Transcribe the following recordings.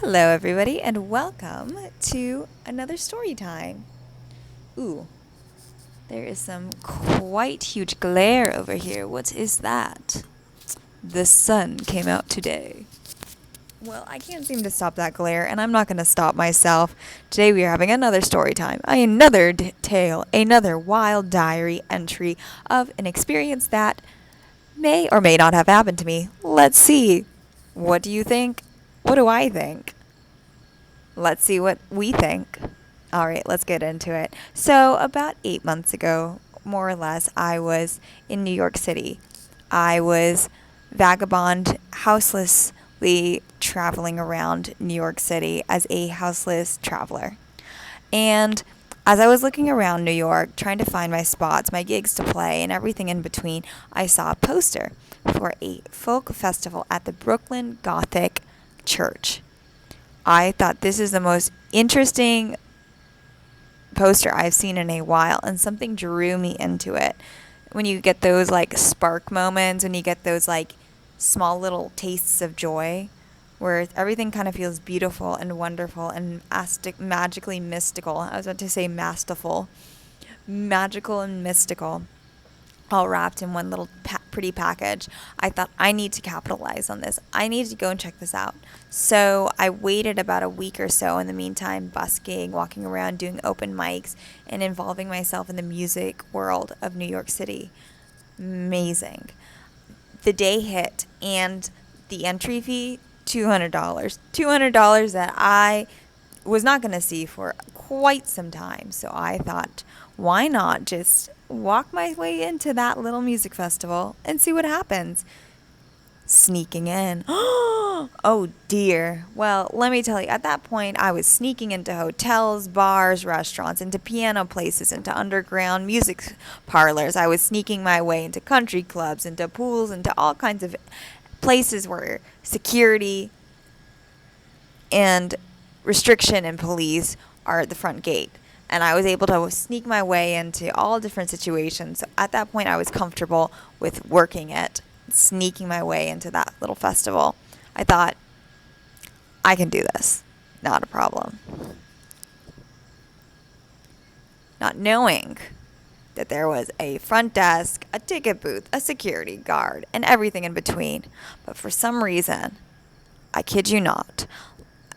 Hello, everybody, and welcome to another story time. Ooh, there is some quite huge glare over here. What is that? The sun came out today. Well, I can't seem to stop that glare, and I'm not going to stop myself. Today we are having another story time, another tale, another wild diary entry of an experience that may or may not have happened to me. Let's see. What do you think? What do I think? Let's see what we think. All right, let's get into it. So, about 8 months ago, more or less, I was in New York City. I was vagabond, houselessly traveling around New York City as a houseless traveler. And as I was looking around New York, trying to find my spots, my gigs to play, and everything in between, I saw a poster for a folk festival at the Brooklyn Gothic Church. I thought this is the most interesting poster I've seen in a while, and something drew me into it. When you get those like spark moments, when you get those like small little tastes of joy, where everything kind of feels beautiful and wonderful and magically mystical. I was about to say masterful. Magical and mystical, all wrapped in one little pretty package. I thought, I need to capitalize on this. I need to go and check this out. So I waited about a week or so in the meantime, busking, walking around, doing open mics, and involving myself in the music world of New York City. Amazing. The day hit, and the entry fee, $200. $200 that I was not going to see for quite some time. So I thought, why not just walk my way into that little music festival and see what happens? Sneaking in. Oh dear. Well, let me tell you, at that point, I was sneaking into hotels, bars, restaurants, into piano places, into underground music parlors. I was sneaking my way into country clubs, into pools, into all kinds of places where security and restriction and police are at the front gate. And I was able to sneak my way into all different situations. So at that point, I was comfortable with working it, sneaking my way into that little festival. I thought, I can do this. Not a problem. Not knowing that there was a front desk, a ticket booth, a security guard, and everything in between. But for some reason, I kid you not,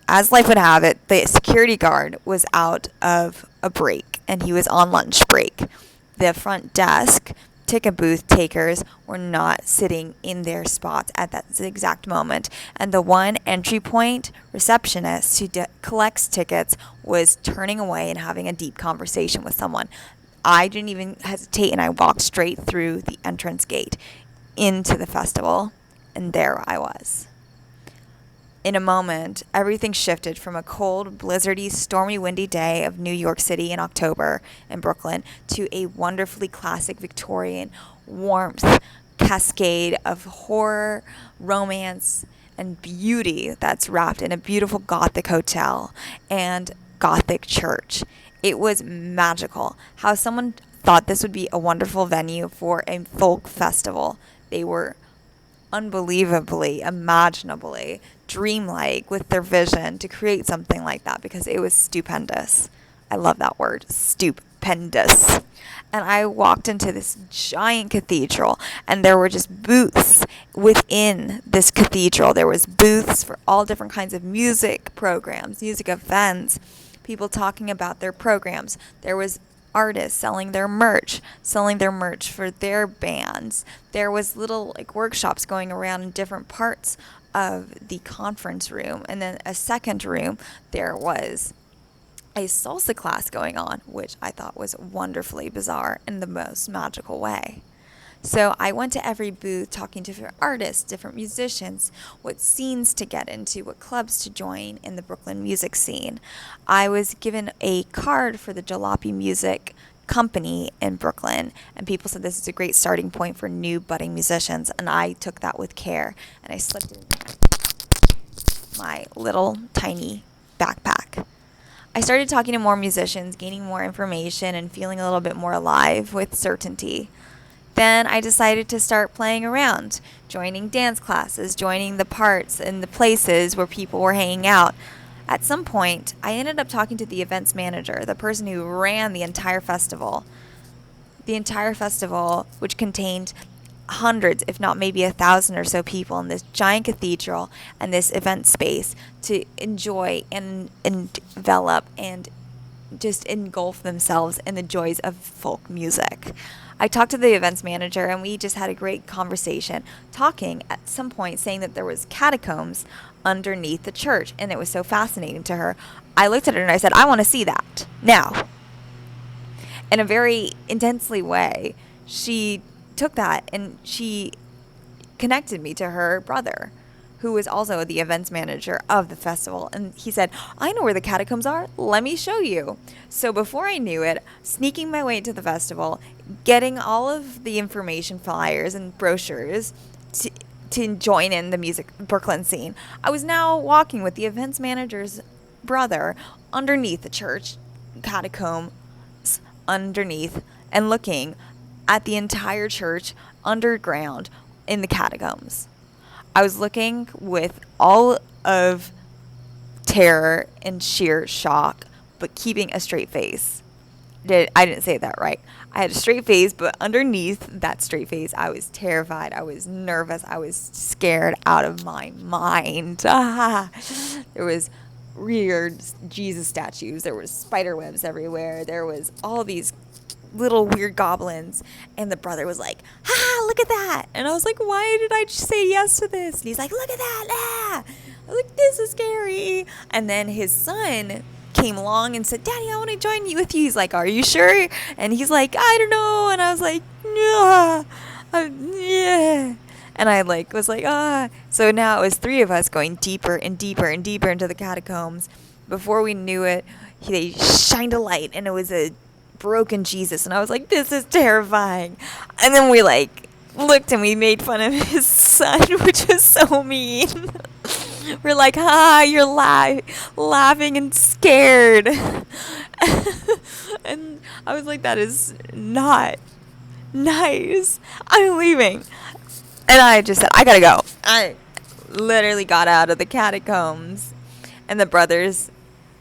as life would have it, the security guard was out of a break, and he was on lunch break. The front desk ticket booth takers were not sitting in their spots at that exact moment, and the one entry point receptionist who collects tickets was turning away and having a deep conversation with someone. I didn't even hesitate, and I walked straight through the entrance gate into the festival, and there I was. In a moment, everything shifted from a cold, blizzardy, stormy, windy day of New York City in October in Brooklyn to a wonderfully classic Victorian warmth cascade of horror, romance, and beauty that's wrapped in a beautiful Gothic hotel and Gothic church. It was magical how someone thought this would be a wonderful venue for a folk festival. They were unbelievably, imaginably dreamlike with their vision to create something like that, because it was stupendous. I love that word, stupendous. And I walked into this giant cathedral, and there were just booths within this cathedral. There was booths for all different kinds of music programs, music events, people talking about their programs. There was artists selling their merch for their bands. There was little like workshops going around in different parts of the conference room, and then a second room there was a salsa class going on, which I thought was wonderfully bizarre in the most magical way. So I went to every booth talking to different artists, different musicians, what scenes to get into, what clubs to join in the Brooklyn music scene. I was given a card for the Jalopy Music Company in Brooklyn, and people said this is a great starting point for new budding musicians, and I took that with care, and I slipped it in my little tiny backpack. I started talking to more musicians, gaining more information, and feeling a little bit more alive with certainty. Then I decided to start playing around, joining dance classes, joining the parts and the places where people were hanging out. At some point, I ended up talking to the events manager, the person who ran the entire festival. The entire festival, which contained hundreds, if not maybe 1,000 or so people in this giant cathedral and this event space to enjoy and develop and just engulf themselves in the joys of folk music. I talked to the events manager and we just had a great conversation, talking at some point saying that there was catacombs underneath the church, and it was so fascinating to her. I looked at her and I said, I want to see that now. In a very intensely way, she took that and she connected me to her brother, who was also the events manager of the festival. And he said, I know where the catacombs are. Let me show you. So before I knew it, sneaking my way into the festival, getting all of the information flyers and brochures to join in the music Brooklyn scene, I was now walking with the events manager's brother underneath the church catacombs underneath and looking at the entire church underground in the catacombs. I was looking with all of terror and sheer shock, but keeping a straight face. I didn't say that right. I had a straight face, but underneath that straight face, I was terrified. I was nervous. I was scared out of my mind. There was weird Jesus statues. There was spider webs everywhere. There was all these little weird goblins, and the brother was like, look at that. And I was like, why did I just say yes to this? And he's like, look at that. I was like, this is scary. And then his son came along and said, Daddy, I want to join you with you. He's like, are you sure? And he's like, I don't know. And I was like, yeah. And I was like. So now it was 3 of us going deeper and deeper and deeper into the catacombs. Before we knew it, they shined a light, and it was a broken Jesus. And I was like, this is terrifying. And then we looked and we made fun of his son, which was so mean. We're like, you're laughing and scared. And I was like, that is not nice. I'm leaving. And I just said, I gotta go. I literally got out of the catacombs. And the brothers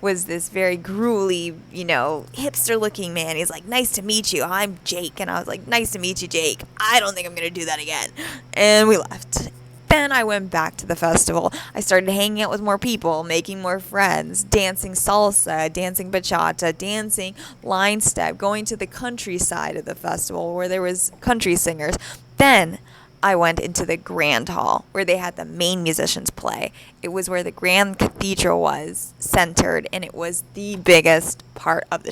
was this very gruely, hipster looking man. He's like, nice to meet you. I'm Jake. And I was like, nice to meet you, Jake. I don't think I'm going to do that again. And we left. Then I went back to the festival. I started hanging out with more people, making more friends, dancing salsa, dancing bachata, dancing line step, going to the countryside of the festival where there was country singers. Then I went into the grand hall where they had the main musicians play. It was where the grand cathedral was centered, and it was the biggest part of the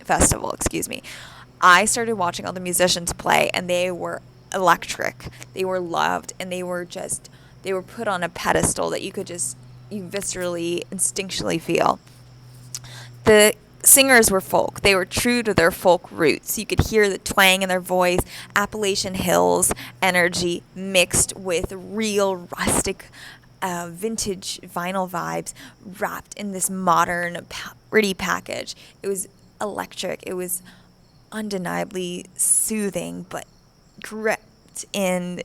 festival. I started watching all the musicians play, and they were electric. They were loved, and they were put on a pedestal that you viscerally, instinctually feel. The singers were folk. They were true to their folk roots. You could hear the twang in their voice, Appalachian Hills energy mixed with real rustic, vintage vinyl vibes wrapped in this modern, pretty package. It was electric. It was undeniably soothing, but gripped in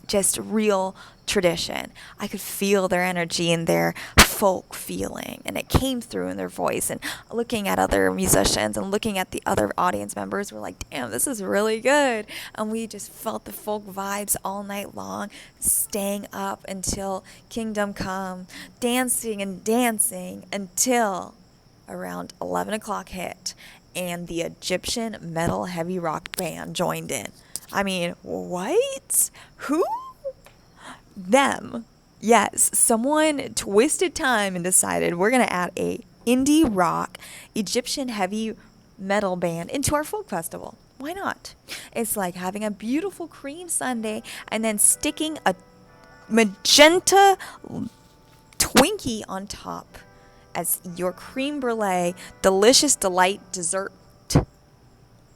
just real tradition. I could feel their energy and their folk feeling, and it came through in their voice. And looking at other musicians and looking at the other audience members, we're like, damn, this is really good. And we just felt the folk vibes all night long, staying up until Kingdom Come, dancing and dancing until around 11 o'clock hit, and the Egyptian metal heavy rock band joined in. I mean, what? Who? Them. Yes, someone twisted time and decided we're going to add a indie rock Egyptian heavy metal band into our folk festival. Why not? It's like having a beautiful cream sundae and then sticking a magenta Twinkie on top as your creme brulee delicious delight dessert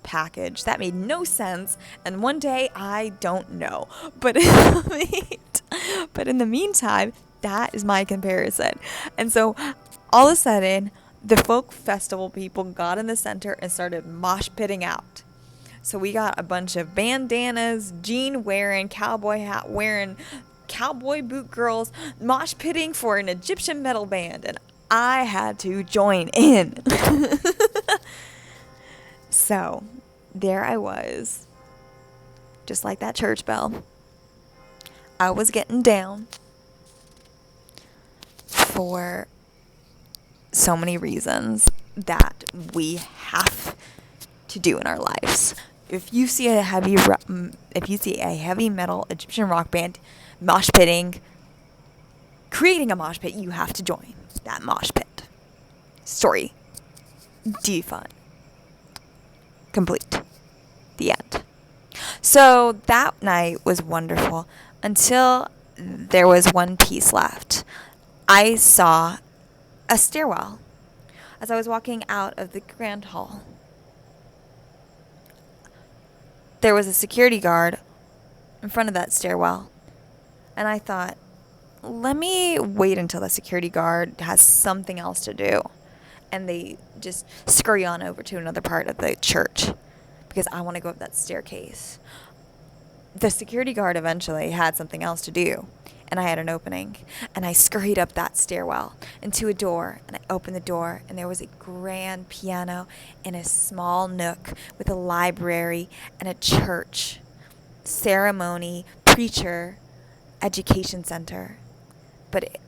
package. That made no sense, and one day I don't know, but in the meantime, that is my comparison. And so all of a sudden the folk festival people got in the center and started mosh pitting out So we got a bunch of bandanas, jean wearing, cowboy hat wearing, cowboy boot girls mosh pitting for an Egyptian metal band, and I had to join in. So there I was, just like that church bell. I was getting down for so many reasons that we have to do in our lives. If you see a heavy metal Egyptian rock band mosh pitting, creating a mosh pit, you have to join that mosh pit. Story defund. Complete. The end. So that night was wonderful until there was one piece left. I saw a stairwell as I was walking out of the grand hall. There was a security guard in front of that stairwell, and I thought, let me wait until the security guard has something else to do, and they just scurry on over to another part of the church because I want to go up that staircase. The security guard eventually had something else to do, and I had an opening, and I scurried up that stairwell into a door, and I opened the door, and there was a grand piano in a small nook with a library and a church, ceremony, preacher, education center. But it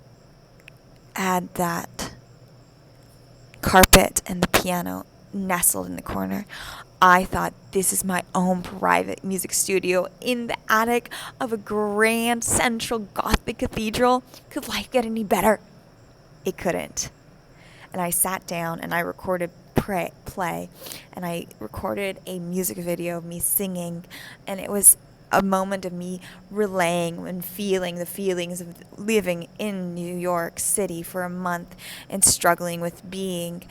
had that carpet and the piano nestled in the corner. I thought, this is my own private music studio in the attic of a grand central Gothic cathedral. Could life get any better? It couldn't. And I sat down and I recorded play, and I recorded a music video of me singing, and it was a moment of me relaying and feeling the feelings of living in New York City for a month and struggling with being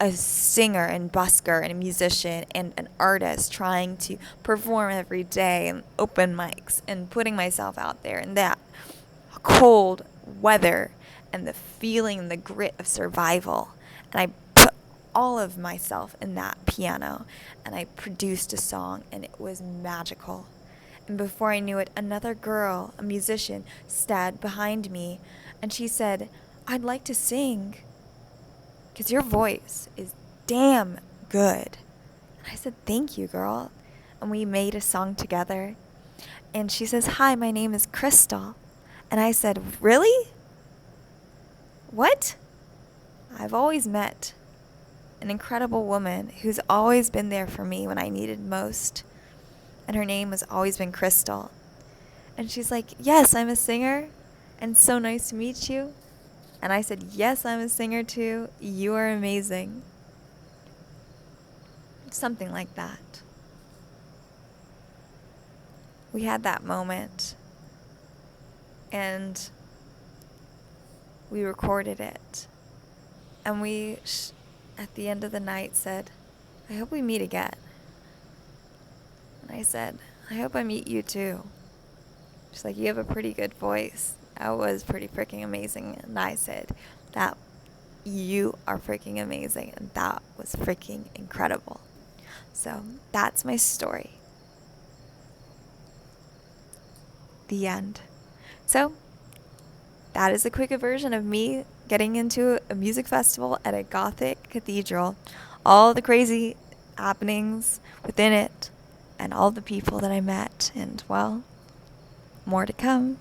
a singer and busker and a musician and an artist, trying to perform every day and open mics and putting myself out there in that cold weather and the feeling and the grit of survival. And I put all of myself in that piano, and I produced a song, and it was magical. And before I knew it, another girl, a musician, stood behind me, and she said, "I'd like to sing, 'cause your voice is damn good." And I said, "Thank you, girl." And we made a song together. And she says, "Hi, my name is Crystal." And I said, "Really? What?" I've always met an incredible woman who's always been there for me when I needed most. And her name has always been Crystal. And she's like, "Yes, I'm a singer, and so nice to meet you." And I said, "Yes, I'm a singer too. You are amazing." Something like that. We had that moment, and we recorded it. And we, at the end of the night, said, "I hope we meet again." And I said, "I hope I meet you too." She's like, "You have a pretty good voice." That was pretty freaking amazing. And I said, "You are freaking amazing." And that was freaking incredible. So that's my story. The end. So that is a quick version of me getting into a music festival at a Gothic cathedral, all the crazy happenings within it, and all the people that I met, and, well, more to come.